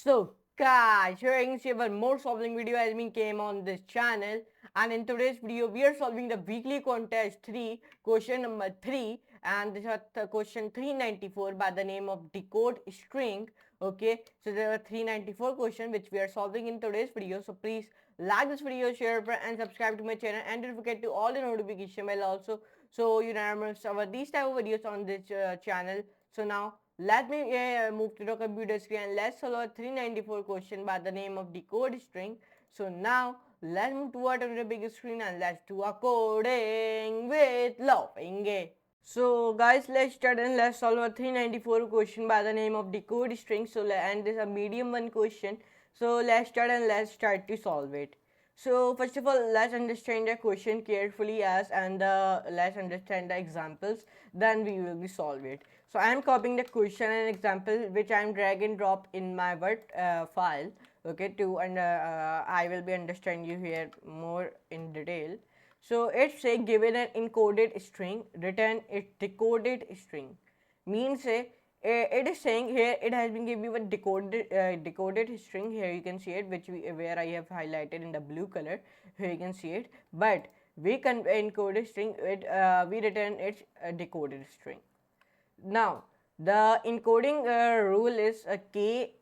So guys, here you can see one more solving video has been came on this channel, and in today's video we are solving the weekly contest 3 question number 3, and this is the question 394 by the name of decode string. Okay, so there are 394 questions which we are solving in today's video. So please like this video, share and subscribe to my channel, and don't forget to all the notification bell also, so you never miss our these type of videos on this channel. So now let me move to the computer screen and let's solve a 394 question by the name of decode string. So now let's move toward the big screen and let's do a coding with laughing. So guys, let's start and let's solve a 394 question by the name of decode string. So and this is a medium one question. So let's start to solve it. So first of all, let's understand the question carefully let's understand the examples. Then we will be solve it. So I am copying the question and example which I am drag and drop in my Word file. Okay, and I will be understand you here more in detail. So it's say given an encoded string, return its decoded string. Means it is saying here it has been given you a decoded string. Here you can see it, where I have highlighted in the blue color. Here you can see it, but we can encode a string. We return its decoded string. Now the encoding rule is a k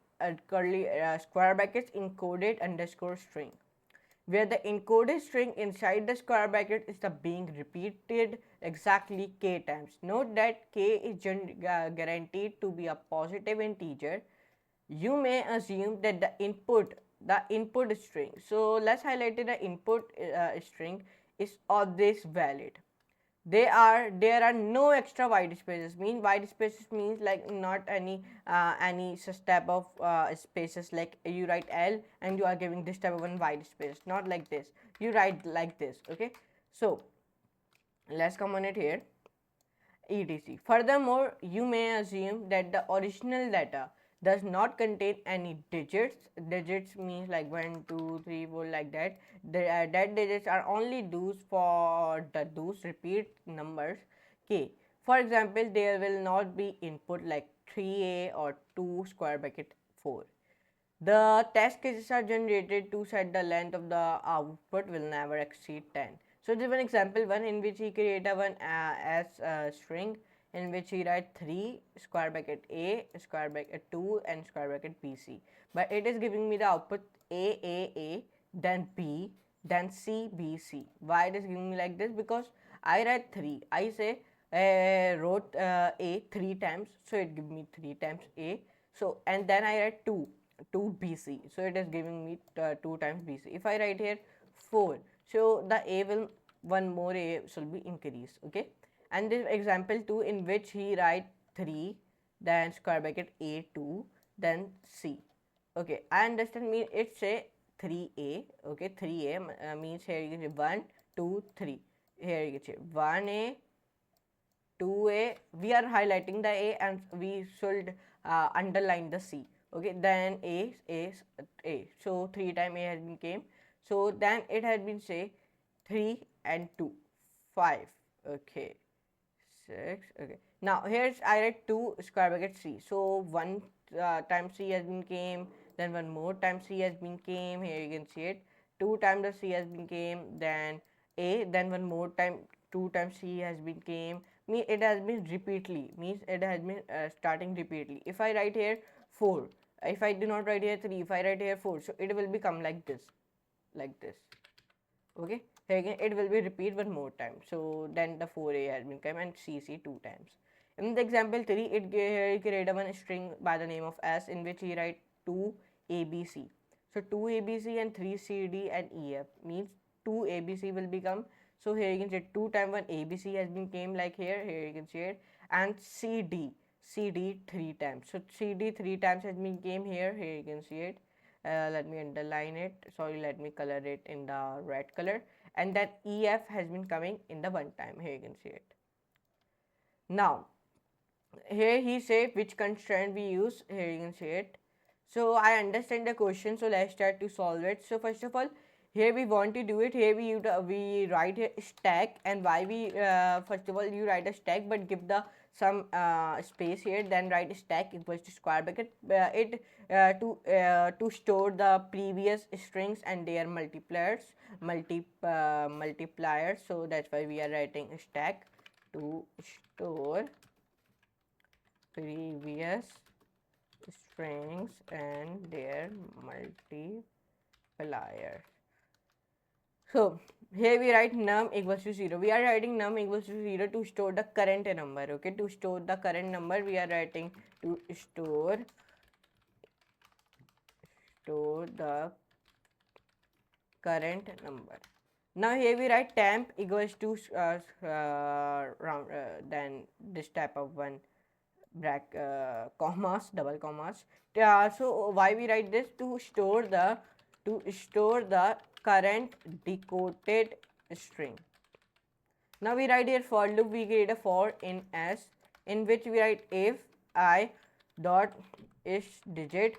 curly square brackets encoded underscore string, where the encoded string inside the square bracket is the being repeated exactly k times. Note that k is guaranteed to be a positive integer. You may assume that the input string, so let's highlight the input string is always valid. There are no extra white spaces. White spaces means like not any such type of spaces, like you write L and you are giving this type of one white space, not like this. You write like this. Okay, so let's come on it here, etc. Furthermore, you may assume that the original data does not contain any digits. Digits means like 1, 2, 3, 4, like that. That digits are only those for those repeat numbers k. For example, there will not be input like 3a or 2 square bracket 4. The test cases are generated to set the length of the output will never exceed 10. So this is one example one in which he create a one as a string in which he write 3 square bracket a square bracket 2 and square bracket bc, but it is giving me the output a, then b, then c, b, c. Why it is giving me like this? Because I write 3, I say wrote a 3 times, so it give me 3 times a. So and then I write 2 BC, so it is giving me 2 times BC. If I write here 4, so the A will one more A should be increased. Okay, and this example 2 in which he write 3, then square bracket A2, then C. Okay, I understand. It's a 3A. Okay, 3A means here you can say 1, 2, 3. Here you can say 1A, 2A. We are highlighting the A and we should underline the C. Okay, then a, so 3 times a has been came, so then it has been say 3 and 2, 5. Okay, 6. Okay, now here's I write 2 square bracket c, so 1 time c has been came, then one more time c has been came. Here you can see it, 2 times the c has been came, then a, then one more time 2 times c has been came. It has been repeatedly, means it has been starting repeatedly. If I write here 4, if I do not write here 3, if I write here 4, so it will become like this, like this. Okay, here again it will be repeat one more time, so then the 4a has been come and cc 2 times. In the example 3, it created one string by the name of s in which he write 2 abc. So 2 abc and 3 cd and ef means 2 abc will become, so here you can say 2 times 1 abc has been came, like here you can see it, and cd 3 times, so cd 3 times has been came. Here you can see it. Let me underline it, sorry, let me color it in the red color, and that ef has been coming in the one time. Here you can see it. Now here he say which constraint we use. Here you can see it. So I understand the question, so let's start to solve it. So first of all, here we want to do it. Here we write a stack, and why we first of all you write a stack but give the some space here, then write stack equals to square bracket to store the previous strings and their multipliers. So that's why we are writing stack to store previous strings and their multipliers. So here we write num equals to 0. We are writing num equals to 0 to store the current number. Okay, to store the current number, we are writing to store the current number. Now here we write temp equals to then this type of one commas, double commas. So why we write this? To store the current decoded string. Now we write here for loop. We create a for in s, in which we write if I dot is digit.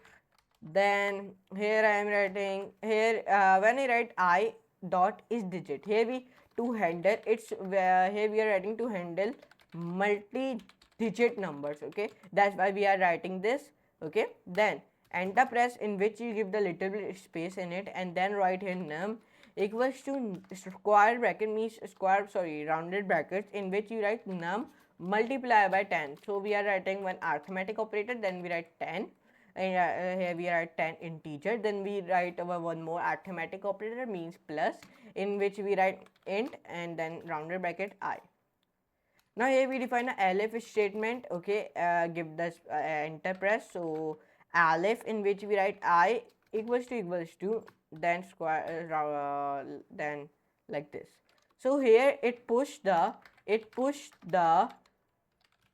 Then here I am writing here when I write I dot is digit, here we to handle it's here we are writing to handle multi digit numbers. Okay, that's why we are writing this. Okay, then enter press, in which you give the little bit space in it, and then write here num equals to square bracket means rounded brackets, in which you write num multiply by 10. So we are writing one arithmetic operator, then we write 10, and here we write 10 integer, then we write our one more arithmetic operator means plus, in which we write int and then rounded bracket I. Now here we define a elif statement. Okay, give this enter press. So elif, in which we write I equals to then square then like this. So here it push the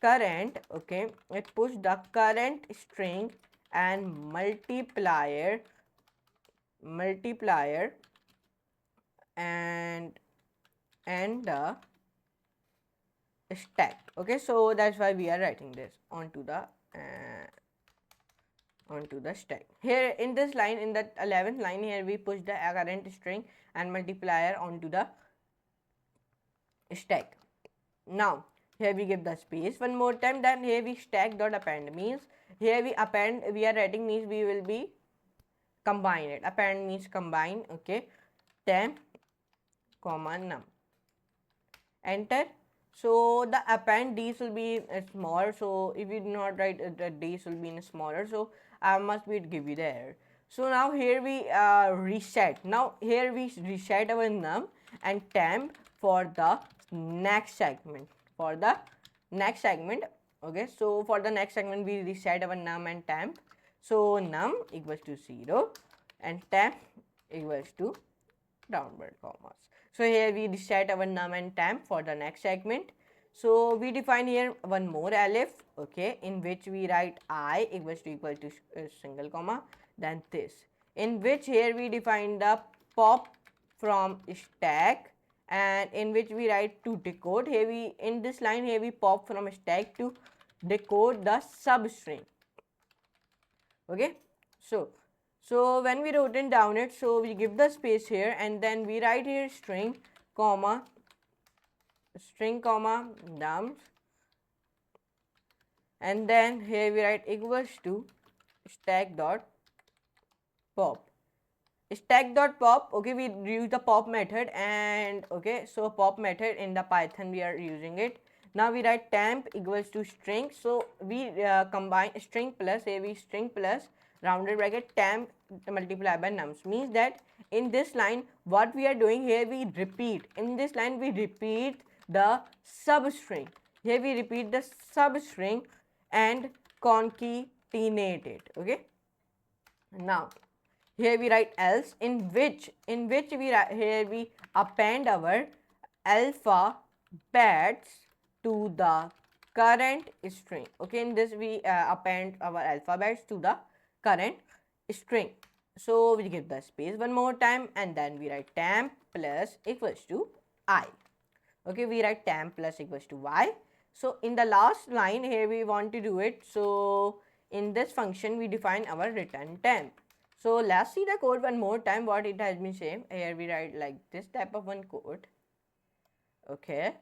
current. Okay, it push the current string and multiplier and the stack. Okay, so that's why we are writing this onto the stack. Here in this line, in the 11th line, here we push the current string and multiplier onto the stack. Now here we give the space one more time, then here we stack dot append means here we append, we are writing means we will be combine it. Append means combine. Okay, temp comma num, enter. So the append these will be smaller, so if you do not write these will be in smaller, so I must be give you the error. So now here we reset. Now here we reset our num and temp for the next segment. Okay, so for the next segment we reset our num and temp. So num equals to 0 and temp equals to downward commas. So here we reset our num and temp for the next segment. So we define here one more elif. Okay, in which we write I equal to single comma, then this, in which here we define the pop from stack, and in which we write to decode. Here we in this line here we pop from stack to decode the substring. Okay, so when we wrote it down it, so we give the space here and then we write here string comma nums, and then here we write equals to stack dot pop. Okay, we use the pop method, and okay, so pop method in the Python we are using it. Now we write temp equals to string, so we combine string plus string plus rounded bracket temp multiply by nums, means that in this line what we are doing here, we repeat the substring. Here we repeat the substring and concatenate it. Okay, now here we write else, in which we here we append our alphabets to the current string. Okay, in this we append our alphabets to the current string. So we give the space one more time and then we write temp plus equals to I. Okay, we write temp plus equals to y. So in the last line here we want to do it. So in this function we define our return temp. So let's see the code one more time what it has been saying. Here we write like this type of one code. Okay,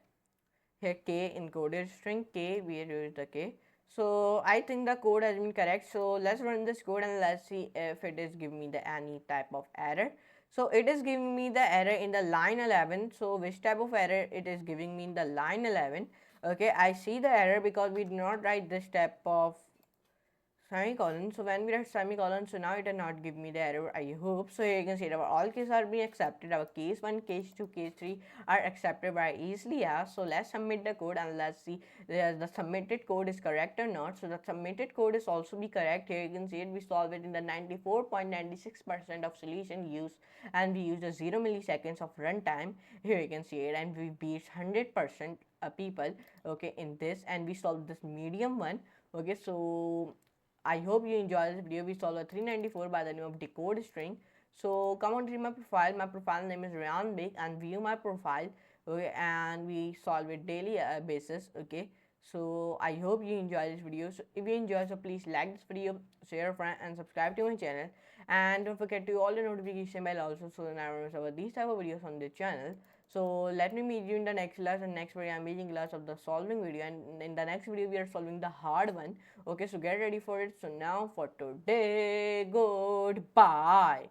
here K encoded string K, we use the K. So I think the code has been correct. So let's run this code and let's see if it is giving me the any type of error. So it is giving me the error in the line 11. So which type of error it is giving me in the line 11? Okay, I see the error because we did not write this type of semicolon. So when we write semicolon, so now it will not give me the error, I hope. So here you can see that our all cases are being accepted. Our case 1, case 2, case 3 are accepted by easily. Yeah. So let's submit the code and let's see the submitted code is correct or not. So the submitted code is also be correct. Here you can see it, we solve it in the 94.96% of solution used, and we use the 0 milliseconds of runtime. Here you can see it, and we beat 100% people, okay, in this, and we solved this medium one. Okay, so I hope you enjoyed this video. We solved a 394 by the name of decode string. So come on to my profile. My profile name is Ryan Big, and view my profile. Okay, and we solve it daily basis. Okay, so I hope you enjoy this video. So if you enjoy, so please like this video, share a friend, and subscribe to my channel. And don't forget to all the notification bell also, so that I never miss about these type of videos on the channel. So let me meet you in the next class, and next video I'm meeting class of the solving video, and in the next video we are solving the hard one. Okay, so get ready for it. So now for today, goodbye.